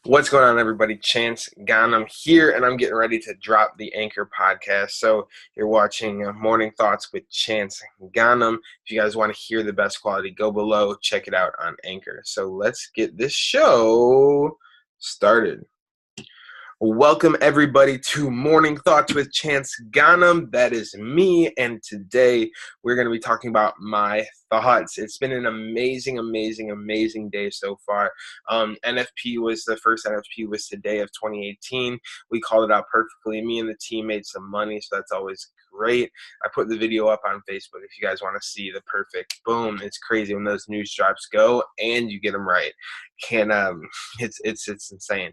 What's going on, everybody? Chance Gonnam here, and I'm getting ready to drop the Anchor podcast. So you're watching Morning Thoughts with Chance Gonnam. If you guys want to hear the best quality, go below, check it out on Anchor. So let's get this show started. Welcome, everybody, to Morning Thoughts with Chance Gonnam. That is me, and today we're going to be talking about my thoughts. It's been an amazing day so far. NFP was the first NFP was today of 2018. We called it out perfectly. Me and the team made some money, so that's always great. I put the video up on Facebook if you guys want to see the perfect boom. It's crazy when those news drops go and you get them right. It's insane.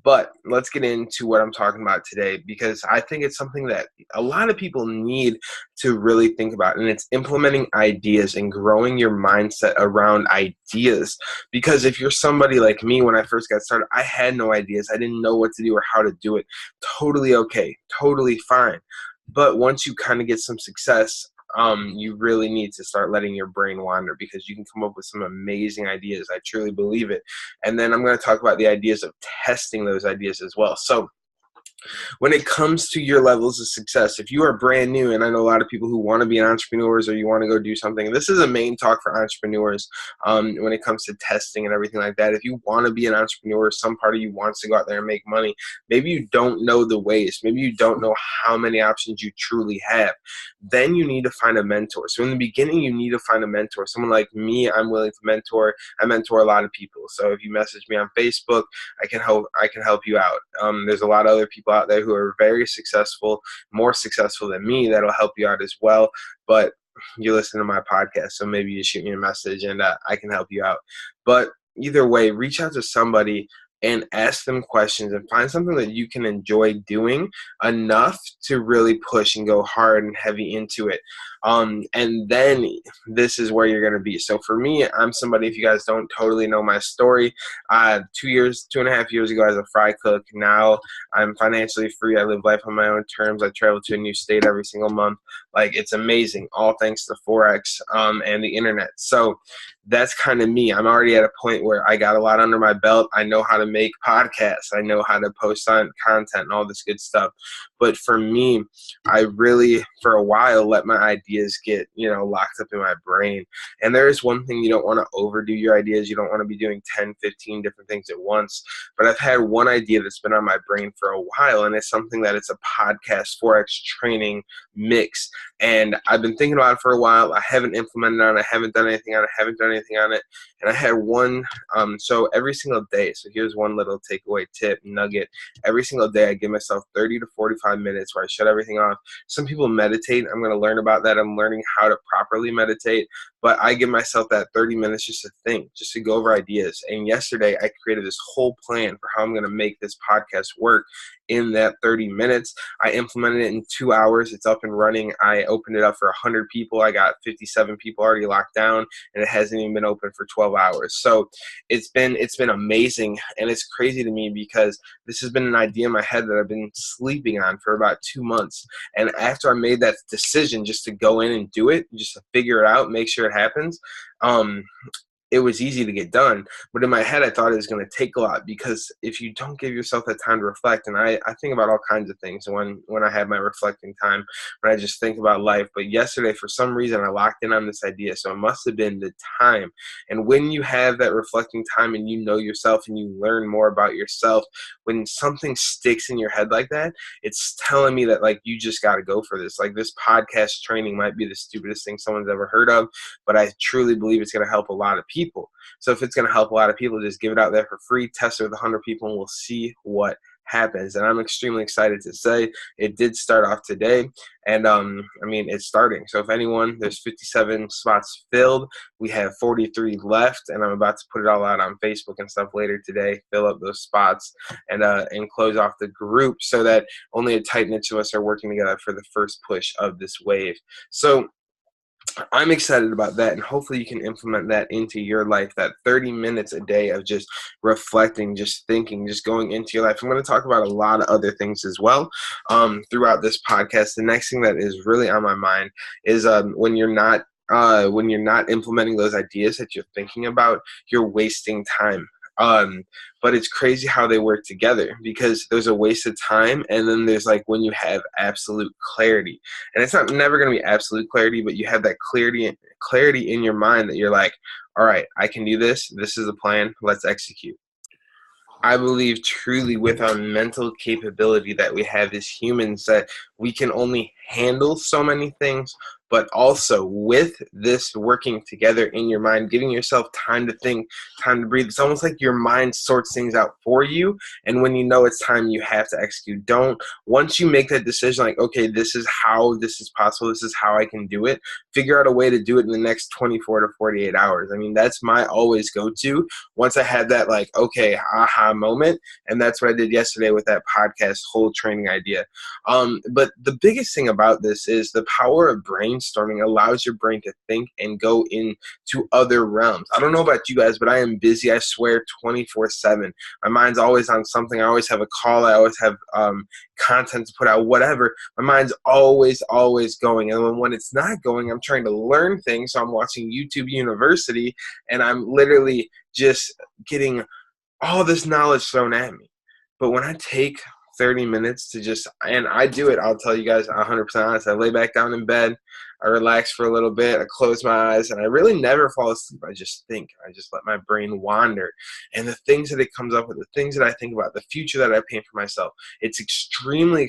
But let's get into what I'm talking about today, because I think it's something that a lot of people need to really think about, and it's implementing ideas and growing your mindset around ideas. Because if you're somebody like me, when I first got started, I had no ideas. I didn't know what to do or how to do it. Totally okay, totally fine. But once you kind of get some success, you really need to start letting your brain wander, because you can come up with some amazing ideas. I truly believe it. And then I'm going to talk about the ideas of testing those ideas as well. So when it comes to your levels of success, if you are brand new, and I know a lot of people who want to be entrepreneurs or you want to go do something, this is a main talk for entrepreneurs when it comes to testing and everything like that. If you want to be an entrepreneur, some part of you wants to go out there and make money. Maybe you don't know the ways. Maybe you don't know how many options you truly have. Then you need to find a mentor. So in the beginning, you need to find a mentor. Someone like me, I'm willing to mentor. I mentor a lot of people. So if you message me on Facebook, I can help you out. There's a lot of other people out there who are very successful, more successful than me, that'll help you out as well. But you listen to my podcast, so maybe you shoot me a message and I can help you out. But either way, reach out to somebody and ask them questions and find something that you can enjoy doing enough to really push and go hard and heavy into it. And then this is where you're going to be. So for me, I'm somebody, if you guys don't totally know my story, 2.5 years ago, as a fry cook. Now I'm financially free. I live life on my own terms. I travel to a new state every single month. Like, it's amazing, all thanks to Forex and the internet. So that's kind of me. I'm already at a point where I got a lot under my belt. I know how to make podcasts. I know how to post on content and all this good stuff. But for me, I really, for a while, let my ideas get, locked up in my brain. And there is one thing: you don't want to overdo your ideas. You don't want to be doing 10, 15 different things at once. But I've had one idea that's been on my brain for a while, and it's something that it's a podcast Forex training mix. And I've been thinking about it for a while. I haven't implemented it on it. I haven't done anything on it. And I had one, so every single day, so here's one little takeaway tip, nugget. Every single day I give myself 30 to 45 minutes where I shut everything off. Some people meditate. I'm going to learn about that. I'm learning how to properly meditate. But I give myself that 30 minutes just to think, just to go over ideas. And yesterday I created this whole plan for how I'm going to make this podcast work in that 30 minutes. I implemented it in 2 hours. It's up and running. I opened it up for 100 people. I got 57 people already locked down, and it hasn't even been open for 12 hours. So it's been amazing, and it's crazy to me because this has been an idea in my head that I've been sleeping on for about 2 months. And after I made that decision just to go in and do it, just to figure it out, make sure it happens, it was easy to get done. But in my head, I thought it was going to take a lot, because if you don't give yourself that time to reflect, and I think about all kinds of things when I have my reflecting time, when I just think about life. But yesterday, for some reason, I locked in on this idea. So it must have been the time. And when you have that reflecting time and you know yourself and you learn more about yourself, when something sticks in your head like that, it's telling me that, like, you just got to go for this. Like, this podcast training might be the stupidest thing someone's ever heard of, but I truly believe it's going to help a lot of people. So if it's going to help a lot of people, just give it out there for free, test it with 100 people, and we'll see what happens. And I'm extremely excited to say it did start off today. And it's starting. So if anyone, there's 57 spots filled. We have 43 left, and I'm about to put it all out on Facebook and stuff later today, fill up those spots and close off the group, so that only a tight niche of us are working together for the first push of this wave. So I'm excited about that, and hopefully you can implement that into your life, that 30 minutes a day of just reflecting, just thinking, just going into your life. I'm going to talk about a lot of other things as well throughout this podcast. The next thing that is really on my mind is when you're not implementing those ideas that you're thinking about, you're wasting time. But it's crazy how they work together, because there's a waste of time, and then there's like when you have absolute clarity, and it's not never going to be absolute clarity, but you have that clarity in your mind that you're like, all right, I can do this. This is the plan. Let's execute. I believe truly with our mental capability that we have as humans, that we can only handle so many things, but also with this working together in your mind, giving yourself time to think, time to breathe. It's almost like your mind sorts things out for you. And when you know it's time, you have to execute. Once you make that decision, like, okay, this is how this is possible, this is how I can do it, figure out a way to do it in the next 24 to 48 hours. I mean, that's my always go-to. Once I had that, like, okay, aha moment, and that's what I did yesterday with that podcast whole training idea. But the biggest thing about this is the power of brainstorming allows your brain to think and go into other realms. I don't know about you guys, but I am busy, I swear, 24/7. My mind's always on something. I always have a call. I always have content to put out, whatever. My mind's always going. And when it's not going, I'm trying to learn things. So I'm watching YouTube University, and I'm literally just getting all this knowledge thrown at me. But when I take 30 minutes to just, and I do it, I'll tell you guys 100% honest, I lay back down in bed, I relax for a little bit, I close my eyes, and I really never fall asleep. I just think. I just let my brain wander. And the things that it comes up with, the things that I think about, the future that I paint for myself, it's extremely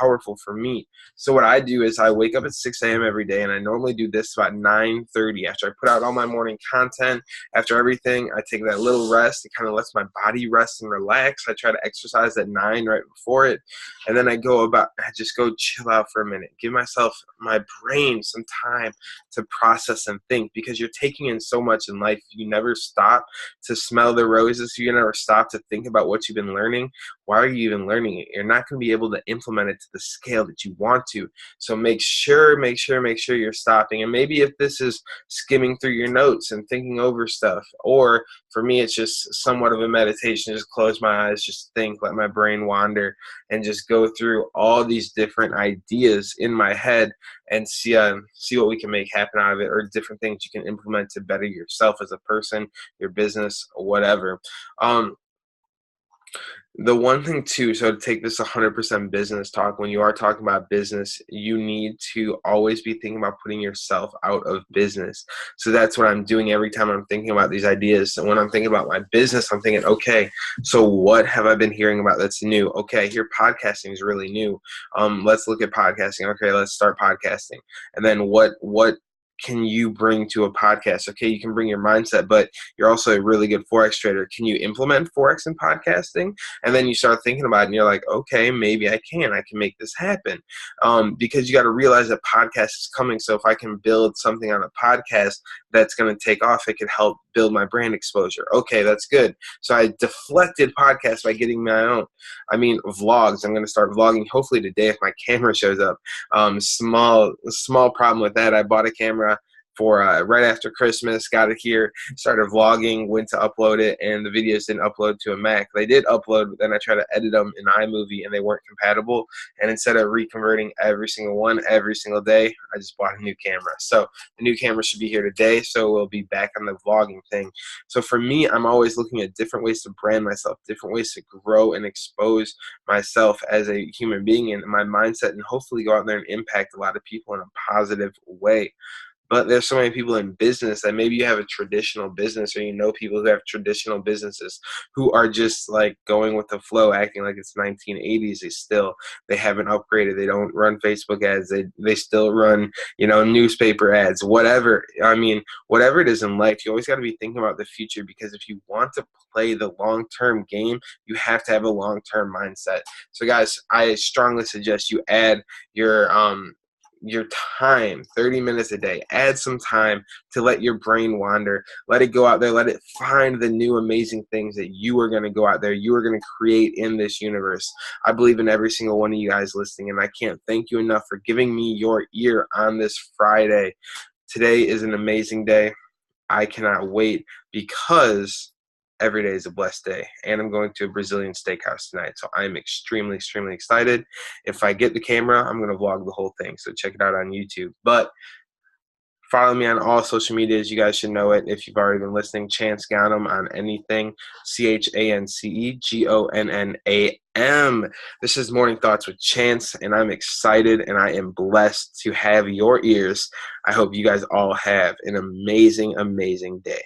powerful for me. So what I do is I wake up at 6 a.m. every day, and I normally do this about 9:30. After I put out all my morning content, after everything, I take that little rest. It kind of lets my body rest and relax. I try to exercise at 9 right before it. And then I just go chill out for a minute. Give myself, my brain, some time to process and think, because you're taking in so much in life. You never stop to smell the roses. You never stop to think about what you've been learning. Why are you even learning it? You're not going to be able to implement it to the scale that you want to. So make sure you're stopping. And maybe if this is skimming through your notes and thinking over stuff, or for me, it's just somewhat of a meditation. Just close my eyes, just think, let my brain wander, and just go through all these different ideas in my head and see what we can make happen out of it, or different things you can implement to better yourself as a person, your business, whatever. The one thing too, so to take this 100% business talk, when you are talking about business, you need to always be thinking about putting yourself out of business. So that's what I'm doing every time I'm thinking about these ideas. And when I'm thinking about my business, I'm thinking, okay, so what have I been hearing about that's new? Okay, here podcasting is really new. Let's look at podcasting. Okay, let's start podcasting. And then what can you bring to a podcast? Okay, you can bring your mindset, but you're also a really good Forex trader. Can you implement Forex in podcasting? And then you start thinking about it, and you're like, okay, maybe I can make this happen. Because you got to realize that podcast is coming. So if I can build something on a podcast that's going to take off, it could help build my brand exposure. Okay, that's good. So I deflected podcasts by getting my own. I mean, vlogs. I'm going to start vlogging hopefully today if my camera shows up. Small problem with that. I bought a camera for right after Christmas, got it here, started vlogging, went to upload it, and the videos didn't upload to a Mac. They did upload, but then I tried to edit them in iMovie, and they weren't compatible. And instead of reconverting every single one every single day, I just bought a new camera. So the new camera should be here today, so we'll be back on the vlogging thing. So for me, I'm always looking at different ways to brand myself, different ways to grow and expose myself as a human being and my mindset, and hopefully go out there and impact a lot of people in a positive way. But there's so many people in business that maybe you have a traditional business, or you know people who have traditional businesses who are just like going with the flow, acting like it's 1980s. They haven't upgraded. They don't run Facebook ads. They still run, newspaper ads, whatever. I mean, whatever it is in life, you always got to be thinking about the future, because if you want to play the long-term game, you have to have a long-term mindset. So guys, I strongly suggest you add your time, 30 minutes a day. Add some time to let your brain wander. Let it go out there. Let it find the new amazing things that you are going to go out there. You are going to create in this universe. I believe in every single one of you guys listening, and I can't thank you enough for giving me your ear on this Friday. Today is an amazing day. I cannot wait, because every day is a blessed day, and I'm going to a Brazilian steakhouse tonight, so I'm extremely excited. If I get the camera, I'm going to vlog the whole thing, so check it out on YouTube. But Follow me on all social medias. You guys should know it if you've already been listening. Chance Gonnam on anything. ChanceGonnam. This is Morning Thoughts with Chance, and I'm excited and I am blessed to have your ears. I hope you guys all have an amazing, amazing day.